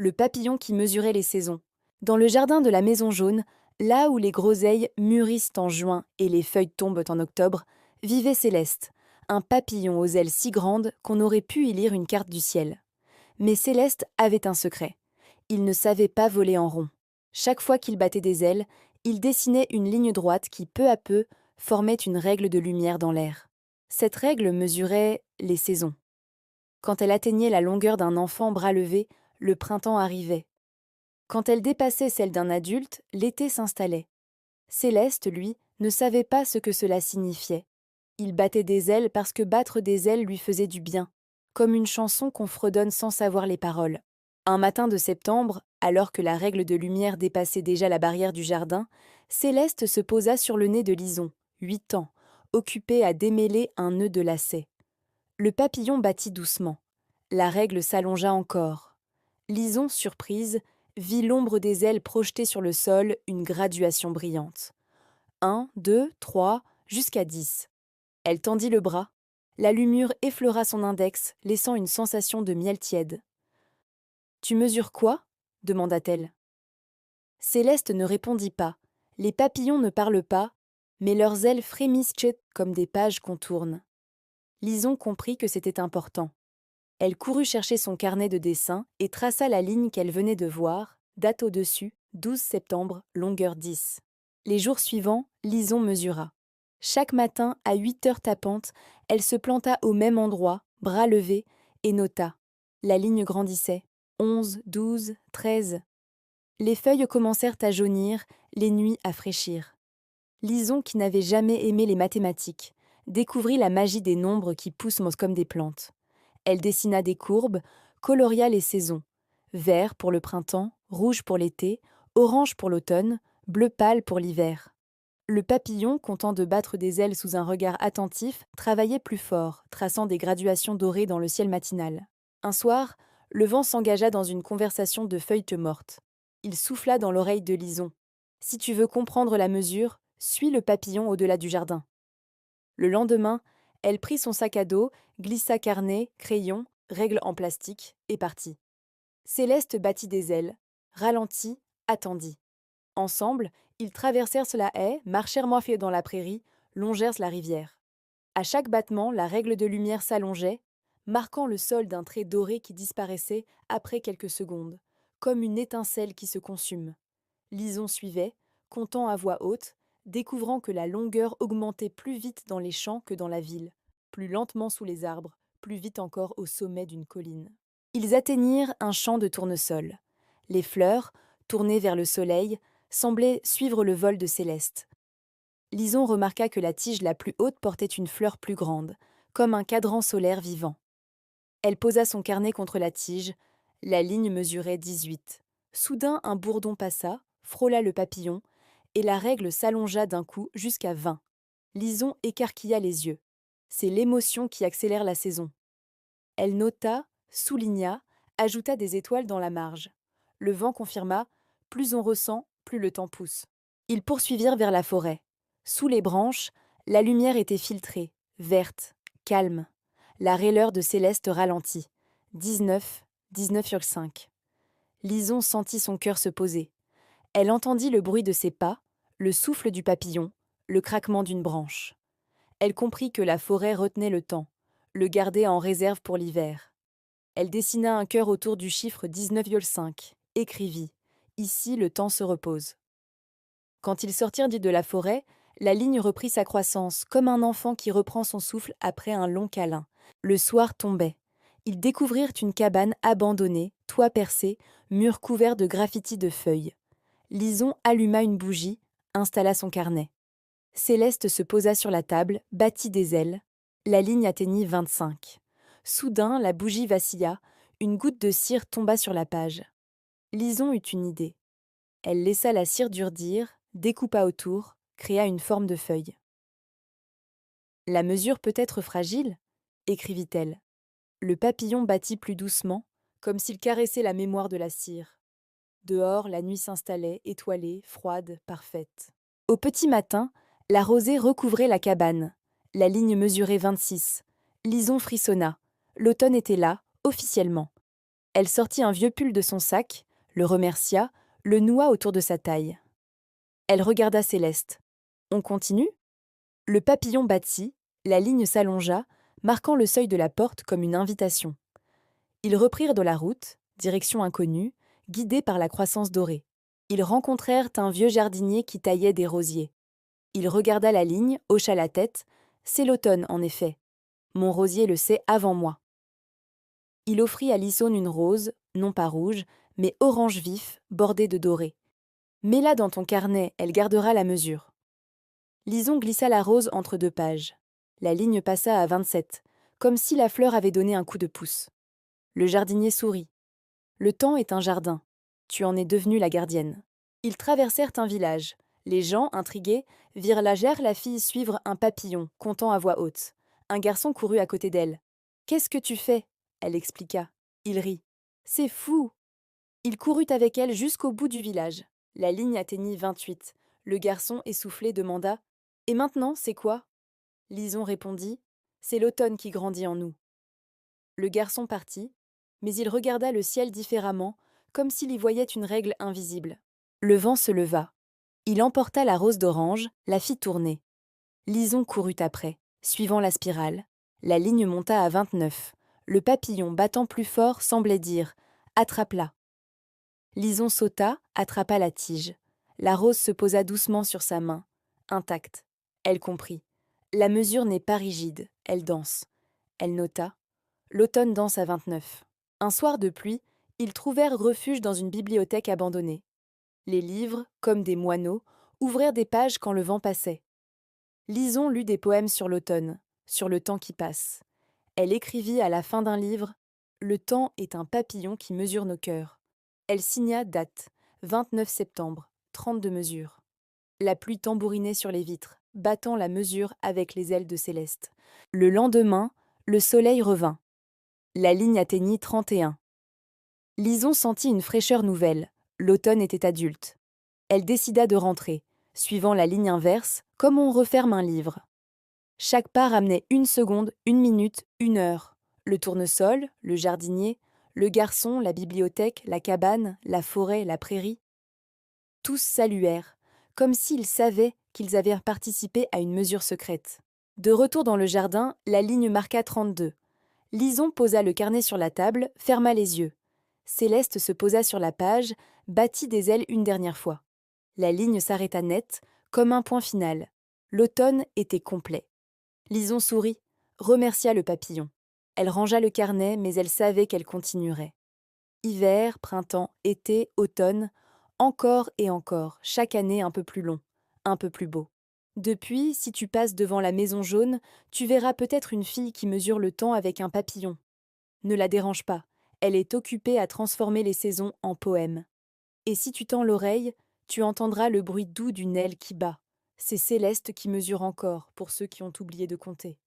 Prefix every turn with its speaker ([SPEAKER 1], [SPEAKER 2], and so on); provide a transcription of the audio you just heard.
[SPEAKER 1] Le papillon qui mesurait les saisons. Dans le jardin de la maison jaune, là où les groseilles mûrissent en juin et les feuilles tombent en octobre, vivait Céleste, un papillon aux ailes si grandes qu'on aurait pu y lire une carte du ciel. Mais Céleste avait un secret. Il ne savait pas voler en rond. Chaque fois qu'il battait des ailes, il dessinait une ligne droite qui, peu à peu, formait une règle de lumière dans l'air. Cette règle mesurait les saisons. Quand elle atteignait la longueur d'un enfant bras levé, le printemps arrivait. Quand elle dépassait celle d'un adulte, l'été s'installait. Céleste, lui, ne savait pas ce que cela signifiait. Il battait des ailes parce que battre des ailes lui faisait du bien, comme une chanson qu'on fredonne sans savoir les paroles. Un matin de septembre, alors que la règle de lumière dépassait déjà la barrière du jardin, Céleste se posa sur le nez de Lison, 8 ans, occupée à démêler un nœud de lacet. Le papillon battit doucement. La règle s'allongea encore. Lison, surprise, vit l'ombre des ailes projetées sur le sol une graduation brillante. 1, 2, 3, jusqu'à 10. Elle tendit le bras. La lumure effleura son index, laissant une sensation de miel tiède. « Tu mesures quoi » demanda-t-elle. Céleste ne répondit pas. Les papillons ne parlent pas, mais leurs ailes frémissent comme des pages qu'on tourne. Lison comprit que c'était important. Elle courut chercher son carnet de dessin et traça la ligne qu'elle venait de voir, date au-dessus, 12 septembre, longueur 10. Les jours suivants, Lison mesura. Chaque matin, à 8 heures tapantes, elle se planta au même endroit, bras levés, et nota. La ligne grandissait. 11, 12, 13. Les feuilles commencèrent à jaunir, les nuits à fraîchir. Lison, qui n'avait jamais aimé les mathématiques, découvrit la magie des nombres qui poussent comme des plantes. Elle dessina des courbes, coloria les saisons. Vert pour le printemps, rouge pour l'été, orange pour l'automne, bleu pâle pour l'hiver. Le papillon, content de battre des ailes sous un regard attentif, travaillait plus fort, traçant des graduations dorées dans le ciel matinal. Un soir, le vent s'engagea dans une conversation de feuilles mortes. Il souffla dans l'oreille de Lison. « Si tu veux comprendre la mesure, suis le papillon au-delà du jardin. » Le lendemain, elle prit son sac à dos, glissa carnet, crayon, règle en plastique, et partit. Céleste battit des ailes, ralentit, attendit. Ensemble, ils traversèrent la haie, marchèrent morfiés dans la prairie, longèrent la rivière. À chaque battement, la règle de lumière s'allongeait, marquant le sol d'un trait doré qui disparaissait après quelques secondes, comme une étincelle qui se consume. Lison suivait, comptant à voix haute, découvrant que la longueur augmentait plus vite dans les champs que dans la ville, plus lentement sous les arbres, plus vite encore au sommet d'une colline. Ils atteignirent un champ de tournesol. Les fleurs, tournées vers le soleil, semblaient suivre le vol de Céleste. Lison remarqua que la tige la plus haute portait une fleur plus grande, comme un cadran solaire vivant. Elle posa son carnet contre la tige. La ligne mesurait 18. Soudain, un bourdon passa, frôla le papillon, et la règle s'allongea d'un coup jusqu'à 20. Lison écarquilla les yeux. C'est l'émotion qui accélère la saison. Elle nota, souligna, ajouta des étoiles dans la marge. Le vent confirma, plus on ressent, plus le temps pousse. Ils poursuivirent vers la forêt. Sous les branches, la lumière était filtrée, verte, calme. La railleur de Céleste ralentit. 19, 19,5. Lison sentit son cœur se poser. Elle entendit le bruit de ses pas, le souffle du papillon, le craquement d'une branche. Elle comprit que la forêt retenait le temps, le gardait en réserve pour l'hiver. Elle dessina un cœur autour du chiffre 19,5, écrivit « Ici, le temps se repose ». Quand ils sortirent de la forêt, la ligne reprit sa croissance, comme un enfant qui reprend son souffle après un long câlin. Le soir tombait. Ils découvrirent une cabane abandonnée, toit percé, mur couvert de graffitis de feuilles. Lison alluma une bougie, installa son carnet. Céleste se posa sur la table, battit des ailes. La ligne atteignit 25. Soudain, la bougie vacilla, une goutte de cire tomba sur la page. Lison eut une idée. Elle laissa la cire durdir, découpa autour, créa une forme de feuille. « La mesure peut être fragile » écrivit-elle. Le papillon battit plus doucement, comme s'il caressait la mémoire de la cire. Dehors, la nuit s'installait, étoilée, froide, parfaite. Au petit matin, la rosée recouvrait la cabane. La ligne mesurait 26. Lison frissonna. L'automne était là, officiellement. Elle sortit un vieux pull de son sac, le remercia, le noua autour de sa taille. Elle regarda Céleste. On continue ? Le papillon battit, la ligne s'allongea, marquant le seuil de la porte comme une invitation. Ils reprirent de la route, direction inconnue, guidés par la croissance dorée. Ils rencontrèrent un vieux jardinier qui taillait des rosiers. Il regarda la ligne, hocha la tête. C'est l'automne, en effet. Mon rosier le sait avant moi. Il offrit à Lysone une rose, non pas rouge, mais orange vif, bordée de doré. Mets-la dans ton carnet, elle gardera la mesure. Lison glissa la rose entre deux pages. La ligne passa à 27, comme si la fleur avait donné un coup de pouce. Le jardinier sourit. Le temps est un jardin. Tu en es devenue la gardienne. Ils traversèrent un village. Les gens, intrigués, virent la fille suivre un papillon, contant à voix haute. Un garçon courut à côté d'elle. « Qu'est-ce que tu fais ?» Elle expliqua. Il rit. « C'est fou !» Il courut avec elle jusqu'au bout du village. La ligne atteignit 28. Le garçon, essoufflé, demanda « Et maintenant, c'est quoi ?» Lison répondit « C'est l'automne qui grandit en nous. » Le garçon partit, mais il regarda le ciel différemment, comme s'il y voyait une règle invisible. Le vent se leva. Il emporta la rose d'orange, la fit tourner. Lison courut après, suivant la spirale. La ligne monta à 29. Le papillon battant plus fort semblait dire « Attrape-la ». Lison sauta, attrapa la tige. La rose se posa doucement sur sa main, intacte. Elle comprit. La mesure n'est pas rigide, elle danse. Elle nota. L'automne danse à 29. Un soir de pluie, ils trouvèrent refuge dans une bibliothèque abandonnée. Les livres, comme des moineaux, ouvrirent des pages quand le vent passait. Lison lut des poèmes sur l'automne, sur le temps qui passe. Elle écrivit à la fin d'un livre « Le temps est un papillon qui mesure nos cœurs ». Elle signa date, 29 septembre, 32 mesures. La pluie tambourinait sur les vitres, battant la mesure avec les ailes de Céleste. Le lendemain, le soleil revint. La ligne atteignit 31. Lison sentit une fraîcheur nouvelle. L'automne était adulte. Elle décida de rentrer, suivant la ligne inverse, comme on referme un livre. Chaque pas ramenait 1 seconde, 1 minute, 1 heure. Le tournesol, le jardinier, le garçon, la bibliothèque, la cabane, la forêt, la prairie. Tous saluèrent, comme s'ils savaient qu'ils avaient participé à une mesure secrète. De retour dans le jardin, la ligne marqua 32. Lison posa le carnet sur la table, ferma les yeux. Céleste se posa sur la page, battit des ailes une dernière fois. La ligne s'arrêta net, comme un point final. L'automne était complet. Lison sourit, remercia le papillon. Elle rangea le carnet, mais elle savait qu'elle continuerait. Hiver, printemps, été, automne, encore et encore, chaque année un peu plus long, un peu plus beau. Depuis, si tu passes devant la maison jaune, tu verras peut-être une fille qui mesure le temps avec un papillon. Ne la dérange pas, elle est occupée à transformer les saisons en poèmes. Et si tu tends l'oreille, tu entendras le bruit doux d'une aile qui bat. C'est Céleste qui mesure encore, pour ceux qui ont oublié de compter.